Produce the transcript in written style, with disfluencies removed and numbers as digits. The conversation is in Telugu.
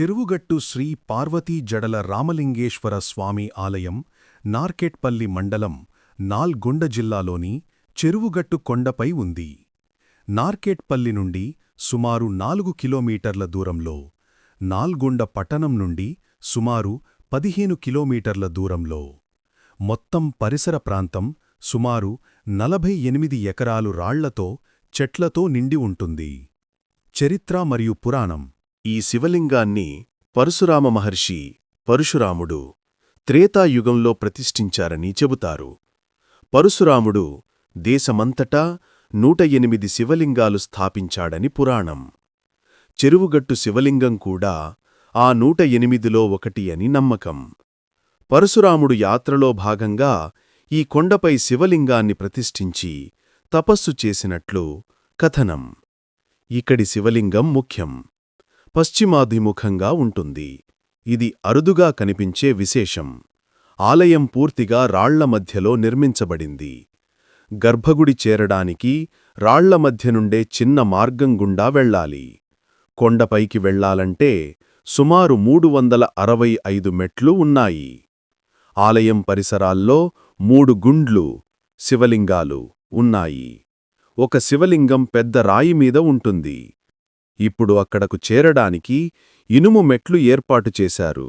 చెరువుగట్టు శ్రీ పార్వతీ జడల రామలింగేశ్వర స్వామి ఆలయం నార్కెట్పల్లి మండలం నల్గొండ జిల్లాలోని చెరువుగట్టు కొండపై ఉంది. నార్కెట్పల్లి నుండి సుమారు 4 కిలోమీటర్ల దూరంలో, నల్గొండ పట్టణం నుండి సుమారు 15 కిలోమీటర్ల దూరంలో. మొత్తం పరిసర ప్రాంతం సుమారు 48 ఎకరాలు రాళ్లతో, చెట్లతో నిండి ఉంటుంది. చరిత్ర మరియు పురాణం. ఈ శివలింగాన్ని పరశురామ మహర్షి పరశురాముడు త్రేతాయుగంలో ప్రతిష్ఠించారని చెబుతారు. పరశురాముడు దేశమంతటా 108 శివలింగాలు స్థాపించాడని పురాణం. చెరువుగట్టు శివలింగం కూడా ఆ 108లో ఒకటి అని నమ్మకం. పరశురాముడు యాత్రలో భాగంగా ఈ కొండపై శివలింగాన్ని ప్రతిష్ఠించి తపస్సు చేసినట్లు కథనం. ఇక్కడి శివలింగం ముఖ్యం పశ్చిమాభిముఖంగా ఉంటుంది. ఇది అరుదుగా కనిపించే విశేషం. ఆలయం పూర్తిగా రాళ్ల మధ్యలో నిర్మించబడింది. గర్భగుడి చేరడానికి రాళ్ల మధ్య నుండే చిన్న మార్గం గుండా వెళ్లాలి. కొండపైకి వెళ్లాలంటే సుమారు 365 మెట్లు ఉన్నాయి. ఆలయం పరిసరాల్లో 3 గుండ్లు శివలింగాలు ఉన్నాయి. ఒక శివలింగం పెద్ద రాయి మీద ఉంటుంది. ఇప్పుడు అక్కడకు చేరడానికి ఇనుము మెట్లు ఏర్పాటు చేశారు.